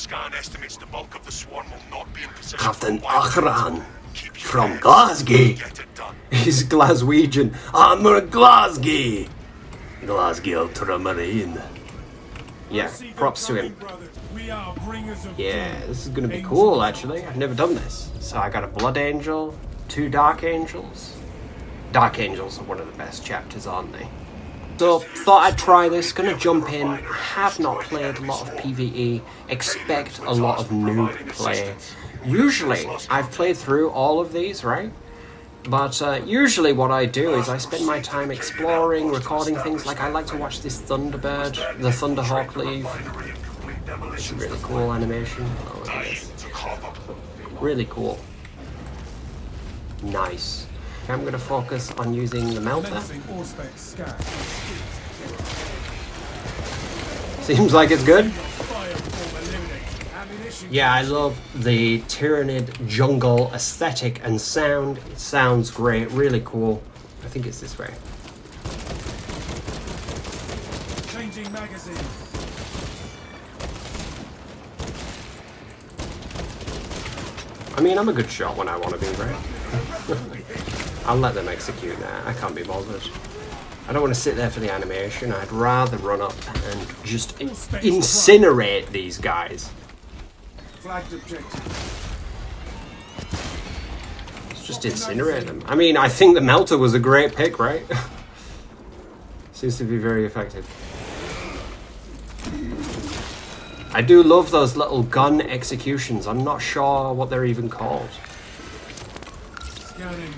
scan estimates the bulk of the swarm will not be in position. Captain Achran from Glasgow. Get it done. He's Glaswegian. I'm a Glasgow. Glasgow Ultramarine. Yeah, props to him. Yeah, this is gonna be cool actually. I've never done this. So I got a blood angel, 2 dark angels. Dark angels are one of the best chapters, aren't they? So, thought I'd try this, gonna jump in. I have not played a lot of PvE, expect a lot of noob play. Usually, I've played through all of these, right? But usually what I do is I spend my time exploring, recording things, like I like to watch this Thunderbird, the Thunderhawk leave. It's a really cool animation. Oh, look at this. Really cool. Nice. I'm going to focus on using the melter. Seems like it's good. Yeah, I love the Tyrannid jungle aesthetic and sound. It sounds great, really cool. I think it's this way. Changing magazine. I mean, I'm a good shot when I want to be, right? I'll let them execute that. I can't be bothered. I don't want to sit there for the animation. I'd rather run up and just incinerate these guys. Flagged objective. Let's just incinerate them. I mean, I think the melter was a great pick, right? Seems to be very effective. I do love those little gun executions. I'm not sure what they're even called. Scanning.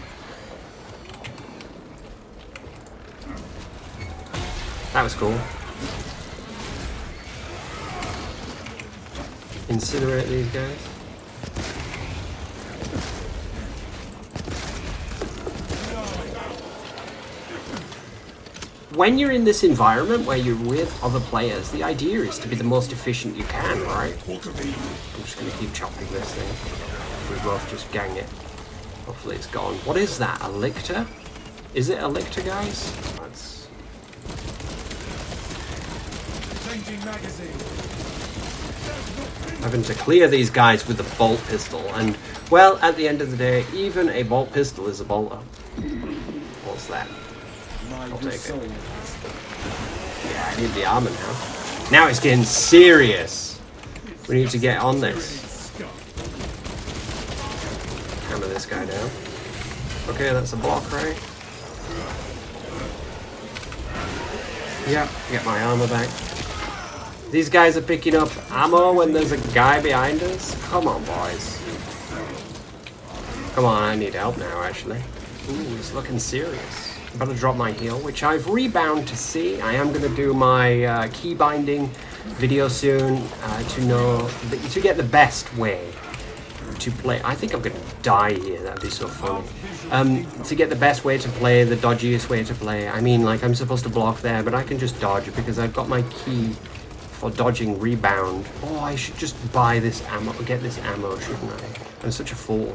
That was cool. Incinerate these guys. When you're in this environment where you're with other players, the idea is to be the most efficient you can, right? I'm just going to keep chopping this thing. We both just gang it. Hopefully it's gone. What is that? A lictor? Is it a lictor, guys? That's... Changing magazine. Having to clear these guys with the bolt pistol, and, well, at the end of the day, even a bolt pistol is a bolter. What's that? I'll take it. Yeah, I need the armor now. Now it's getting serious. We need to get on this. Hammer this guy down. Okay, that's a block, right? Yeah, get my armor back. These guys are picking up ammo when there's a guy behind us? Come on, boys. Come on, I need help now, actually. Ooh, it's looking serious. I'm about to drop my heal, which I've rebound to see. I am going to do my key binding video soon to get the best way to play. I think I'm going to die here. That'd be so funny. To get the best way to play, the dodgiest way to play. I mean, like, I'm supposed to block there, but I can just dodge because I've got my key for dodging rebound. Oh, I should just buy this ammo, get this ammo, shouldn't I? I'm such a fool.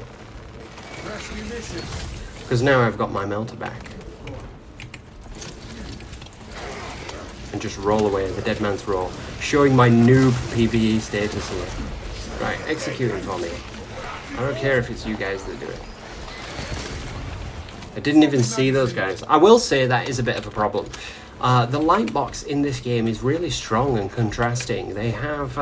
Because now I've got my melter back. And just roll away, the dead man's roll. Showing my noob PvE status here. Right, executing for me. I don't care if it's you guys that do it. I didn't even see those guys. I will say that is a bit of a problem. The light box in this game is really strong and contrasting. They have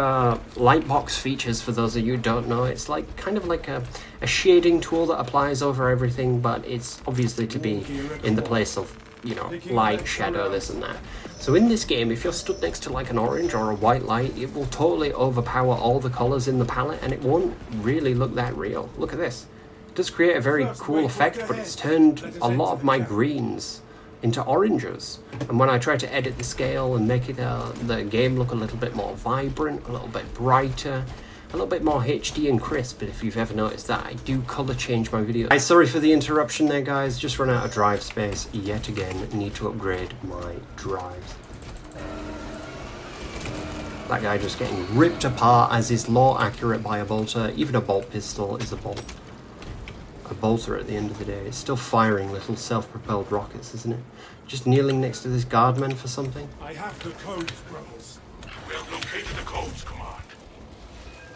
light box features, for those of you who don't know. It's like kind of like a shading tool that applies over everything, but it's obviously to be in the place of, you know, light, shadow, this and that. So in this game, if you're stood next to like an orange or a white light, it will totally overpower all the colors in the palette and it won't really look that real. Look at this. It does create a very cool effect, but it's turned a lot of my greens into oranges. And when I try to edit the scale and make it the game look a little bit more vibrant, a little bit brighter, a little bit more HD and crisp, if you've ever noticed that, I do color change my videos. Sorry for the interruption there, guys. Just run out of drive space yet again. Need to upgrade my drives. That guy just getting ripped apart as is law accurate by a bolter. Even a bolt pistol is a bolter at the end of the day. It's still firing little self-propelled rockets, isn't it? Just kneeling next to this guardman for something. I have the codes, brothers. We have located the codes, command.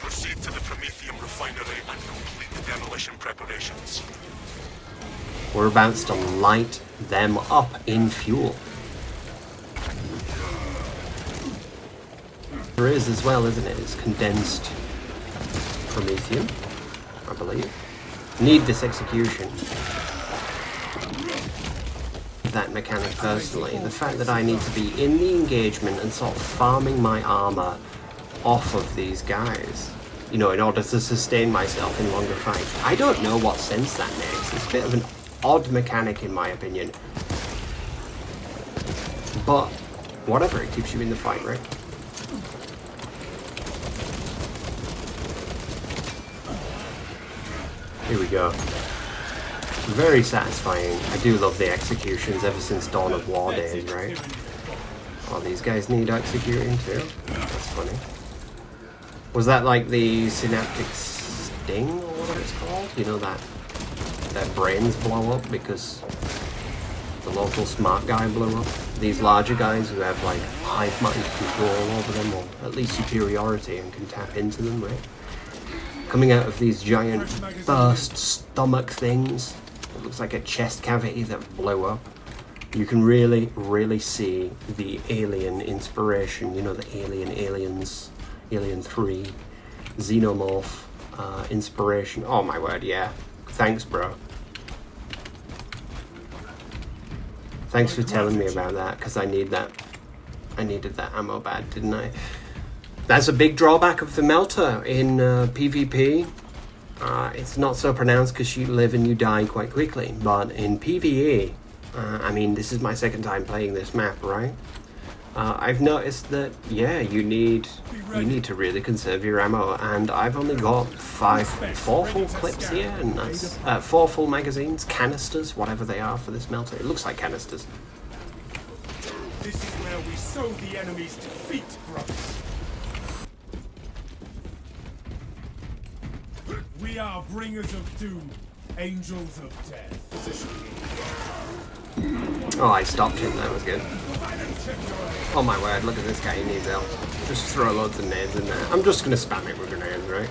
Proceed to the Prometheum refinery and complete the demolition preparations. We're about to light them up in fuel. There is as well, isn't it? It's condensed Prometheum, I believe. Need this execution. That mechanic personally. The fact that I need to be in the engagement and sort of farming my armor off of these guys, you know, in order to sustain myself in longer fights. I don't know what sense that makes. It's a bit of an odd mechanic in my opinion. But whatever, it keeps you in the fight, right? Here we go. Very satisfying. I do love the executions ever since Dawn of War days, right? Oh, these guys need executing too? That's funny. Was that like the synaptic sting or whatever it's called? You know, that their brains blow up because the local smart guy blew up? These larger guys who have like hive mind control over them, or at least superiority, and can tap into them, right? Coming out of these giant burst stomach things. It looks like a chest cavity that blew up. You can really, really see the alien inspiration. You know, the aliens, Alien 3, Xenomorph inspiration. Oh my word, yeah. Thanks, bro. Thanks for telling me about that, because I need that. I needed that ammo bad, didn't I? That's a big drawback of the melter in PvP. It's not so pronounced because you live and you die quite quickly, but in PvE, I mean, this is my second time playing this map, right? I've noticed that, yeah, you need to really conserve your ammo, and I've only got 4 full clips here, and that's 4 full magazines, canisters, whatever they are for this melter. It looks like canisters. This is where we sow the enemy's defeat, brothers. We are bringers of doom, angels of death. Oh, I stopped him, that was good. Oh my word, look at this guy, he needs help. Just throw loads of nades in there. I'm just going to spam it with grenades, right?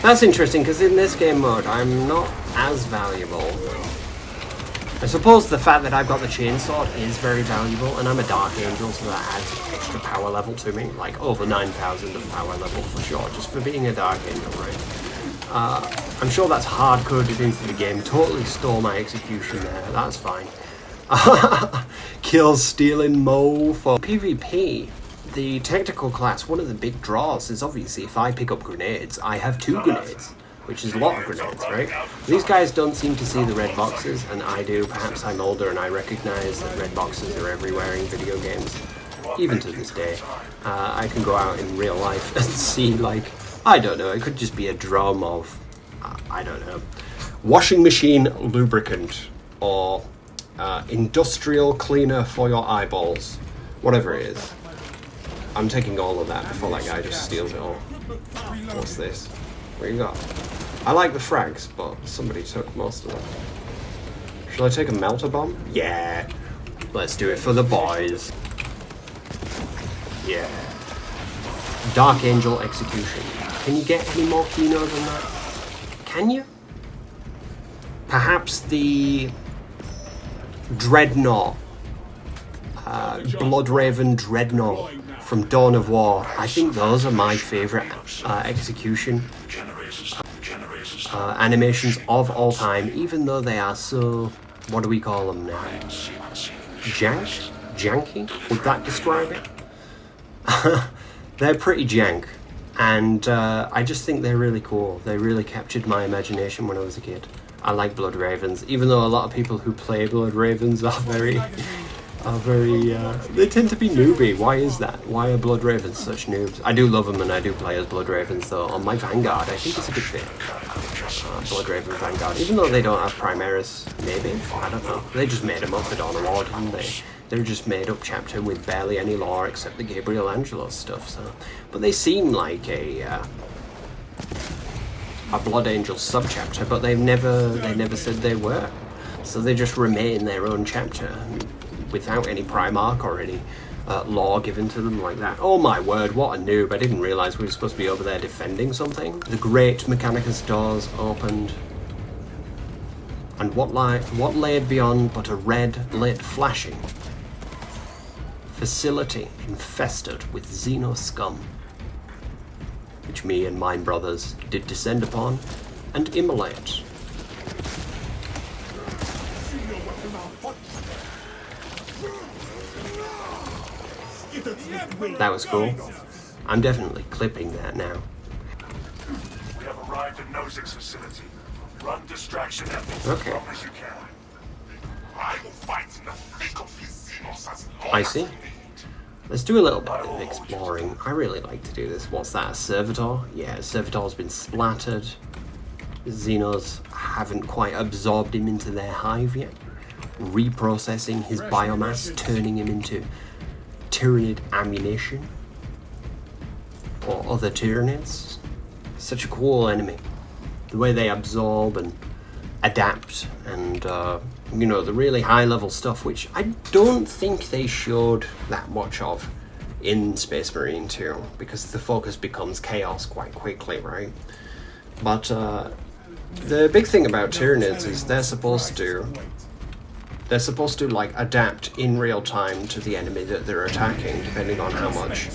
That's interesting, because in this game mode, I'm not as valuable. I suppose the fact that I've got the chainsword is very valuable, and I'm a dark angel, so that adds extra power level to me. Like, over 9,000 of power level for sure, just for being a dark angel, right? I'm sure that's hard-coded into the game. Totally stole my execution there. That's fine. Kills stealing Mo for PvP. The technical class, one of the big draws is obviously if I pick up grenades, I have 2 grenades, which is a lot of grenades, right? These guys don't seem to see the red boxes, and I do. Perhaps I'm older and I recognize that red boxes are everywhere in video games. Even to this day. I can go out in real life and see, like, I don't know, it could just be a drum of, I don't know, washing machine lubricant, or industrial cleaner for your eyeballs, whatever it is. I'm taking all of that before that guy just steals it all. What's this? What you got? I like the frags, but somebody took most of them. Shall I take a melter bomb? Yeah. Let's do it for the boys. Yeah. Dark Angel execution. Can you get any more keynote than that? Can you? Perhaps the Dreadnought, Bloodraven Dreadnought from Dawn of War. I think those are my favourite execution animations of all time, even though they are so, what do we call them now? Janky? Would that describe it? They're pretty jank. And I just think they're really cool. They really captured my imagination when I was a kid. I like Blood Ravens, even though a lot of people who play Blood Ravens are very, they tend to be newbie. Why is that? Why are Blood Ravens such noobs? I do love them, and I do play as Blood Ravens, though. On my Vanguard, I think it's a good fit. Blood Raven Vanguard, even though they don't have Primaris, maybe? I don't know. They just made them up for Dawn of War, didn't they? They're just made up chapter with barely any lore except the Gabriel Angelos stuff. So, but they seem like a Blood Angel subchapter, but they never said they were. So they just remain their own chapter without any Primarch or any law given to them like that. Oh my word, what a noob. I didn't realise we were supposed to be over there defending something. The great Mechanicus doors opened. And what laid beyond but a red lit flashing facility infested with Xeno scum, which me and mine brothers did descend upon and immolate. That was cool. I'm definitely clipping that now. We have arrived at Nozick's facility. Run distraction efforts Okay. as long as you can. I will fight in the thick of these Xenos as long I as see. we need. Let's do a little bit of exploring. I really like to do this. What's that, a servitor? Yeah, a servitor's been splattered. Xenos haven't quite absorbed him into their hive yet. Reprocessing his biomass, turning him into Tyrannid ammunition. Or other Tyrannids. Such a cool enemy. The way they absorb and adapt and, you know, the really high level stuff, which I don't think they showed that much of in Spacemarine 2, because the focus becomes chaos quite quickly, right? But the big thing about Tyrannids is they're supposed to like adapt in real time to the enemy that they're attacking, depending on how much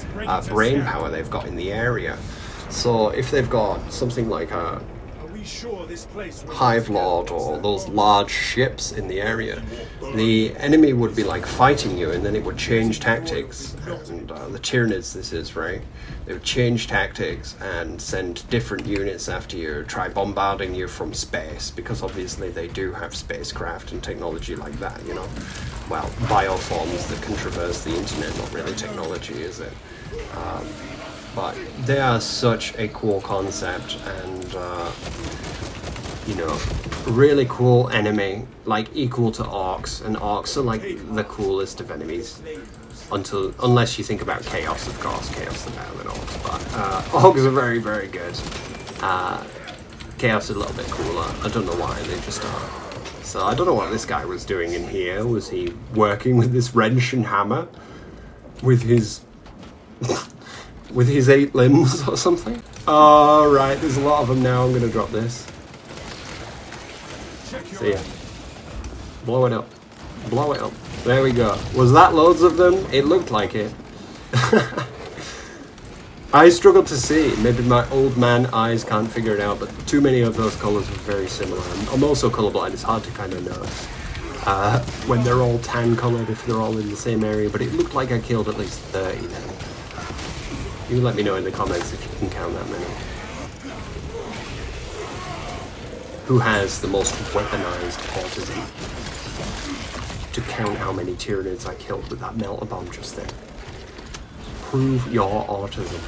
brain power they've got in the area. So if they've got something like a Hive Lord or those large ships in the area, the enemy would be like fighting you, and then it would change tactics. And the Tyranids, this is right, they would change tactics and send different units after you, try bombarding you from space, because obviously they do have spacecraft and technology like that, you know. Well, bioforms that can traverse the internet, not really technology, is it? But they are such a cool concept, and you know, really cool enemy, like equal to orcs, and orcs are like the coolest of enemies, unless you think about chaos, of course. Chaos are better than orcs, but orcs are very, very good. Chaos is a little bit cooler. I don't know why, they just are. So I don't know what this guy was doing in here. Was he working with this wrench and hammer with his with his 8 limbs or something? Oh, right, there's a lot of them now. I'm gonna drop this. See ya. Blow it up. Blow it up. There we go. Was that loads of them? It looked like it. I struggled to see. Maybe my old man eyes can't figure it out, but too many of those colours were very similar. I'm also colourblind. It's hard to kind of notice when they're all tan coloured, if they're all in the same area, but it looked like I killed at least 30 then. You let me know in the comments if you can count that many. Who has the most weaponized autism to count how many Tyrannids I killed with that melter bomb just then? Prove your autism.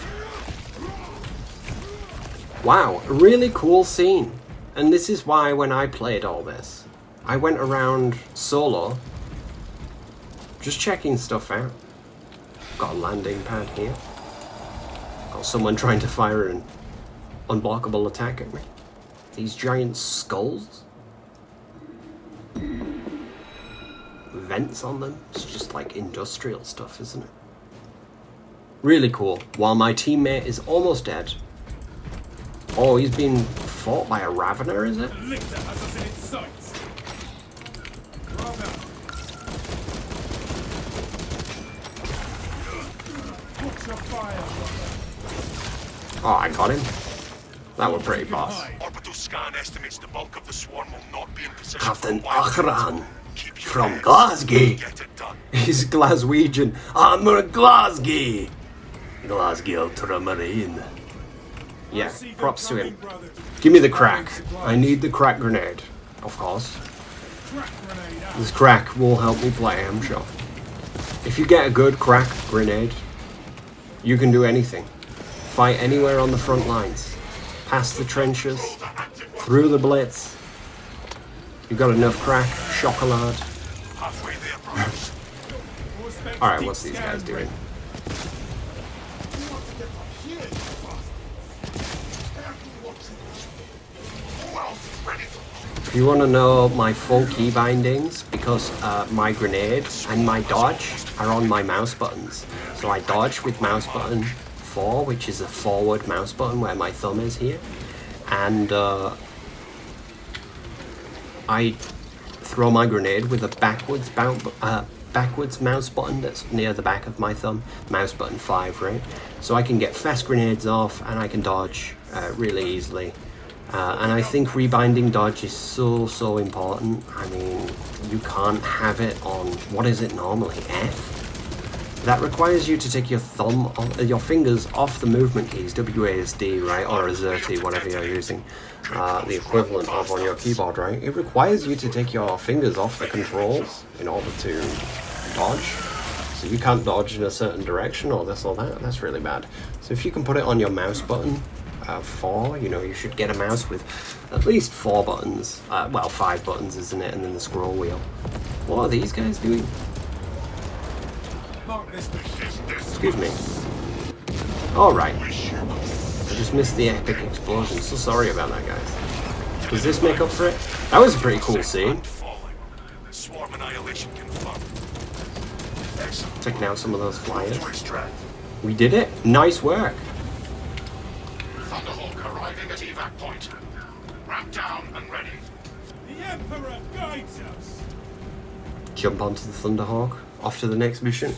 Wow, a really cool scene. And this is why when I played all this, I went around solo, just checking stuff out. Got a landing pad here. Got someone trying to fire an unblockable attack at me. These giant skulls. Vents on them. It's just like industrial stuff, isn't it? Really cool. While my teammate is almost dead. Oh, he's being fought by a Ravener, is it? Oh, I got him. That was pretty boss. Orbital scan estimates the bulk of the swarm will not be in position. Captain for a while. Achran Keep your from heads. Glasgow. Get it done. He's Glaswegian. I'm a Glasgow. Glasgow Tyrannid. Yeah, props to him. Give me the crack. I need the crack grenade. Of course. This crack will help me play, I'm sure. If you get a good crack grenade, you can do anything. Fight anywhere on the front lines. Past the trenches. Through the blitz. You got enough crack, chocolate. Halfway there, brothers. Alright, what's these guys doing? Who else is ready to If you want to know my full key bindings, because my grenade and my dodge are on my mouse buttons. So I dodge with mouse button 4, which is a forward mouse button where my thumb is here. And I throw my grenade with a backwards mouse button that's near the back of my thumb, mouse button 5, right? So I can get fast grenades off and I can dodge really easily. And I think rebinding dodge is so important. I mean, you can't have it on, what is it normally, F? That requires you to take your your fingers off the movement keys, WASD, right, or AZERTY, whatever you're using, the equivalent of on your keyboard, right? It requires you to take your fingers off the controls in order to dodge. So you can't dodge in a certain direction or this or that. That's really bad. So if you can put it on your mouse button, 4, you know, you should get a mouse with at least 4 buttons. Well, 5 buttons, isn't it? And then the scroll wheel. What are these guys doing? Excuse me. Alright. I just missed the epic explosion. So sorry about that, guys. Does this make up for it? That was a pretty cool scene. Taking out some of those flyers. We did it. Nice work. Thunderhawk arriving at evac point. Ramp down and ready. The Emperor guides us. Jump onto the Thunderhawk. Off to the next mission.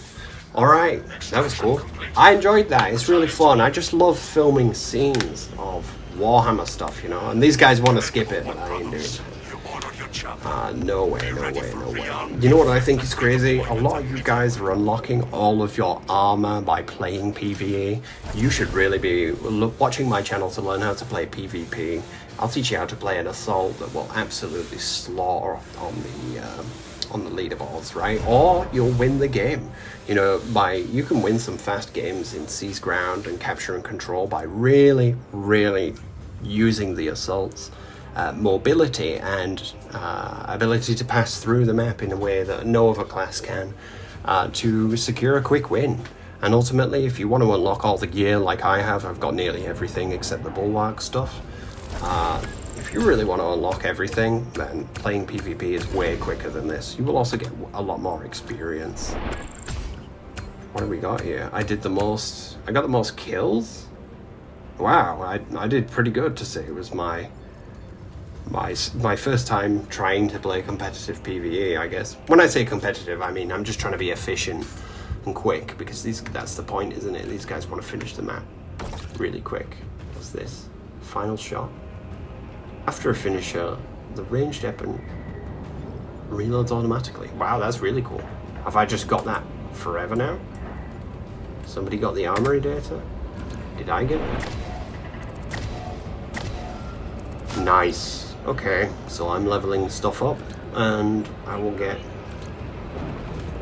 Alright, that was cool. I enjoyed that. It's really fun. I just love filming scenes of Warhammer stuff, you know. And these guys want to skip it, but I ain't doing it. No way. You know what I think is crazy? A lot of you guys are unlocking all of your armor by playing PvE. You should really be watching my channel to learn how to play PvP. I'll teach you how to play an assault that will absolutely slaughter on the leaderboards, right? Or you'll win the game. You know, you can win some fast games in seize ground and capture and control by really using the assaults. Mobility and ability to pass through the map in a way that no other class can to secure a quick win. And ultimately, if you want to unlock all the gear like I have, I've got nearly everything except the bulwark stuff. If you really want to unlock everything, then playing PvP is way quicker than this. You will also get a lot more experience. What do we got here? I got the most kills? Wow, I did pretty good to say it was my first time trying to play competitive PvE, I guess. When I say competitive, I mean I'm just trying to be efficient and quick, because that's the point, isn't it? These guys want to finish the map really quick. What's this? Final shot. After a finisher, the ranged weapon reloads automatically. Wow, that's really cool. Have I just got that forever now? Somebody got the armory data? Did I get it? Nice. Okay, so I'm leveling stuff up and I will get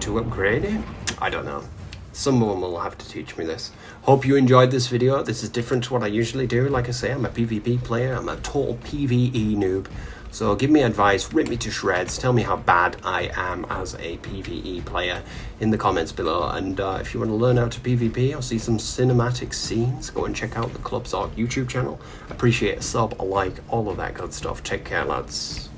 to upgrade it? I don't know. Someone will have to teach me this. Hope you enjoyed this video. This is different to what I usually do. Like I say, I'm a PvP player. I'm a total PvE noob. So give me advice, rip me to shreds, tell me how bad I am as a PvE player in the comments below. And if you want to learn how to PvP or see some cinematic scenes, go and check out the Club Zork YouTube channel. Appreciate a sub, a like, all of that good stuff. Take care, lads.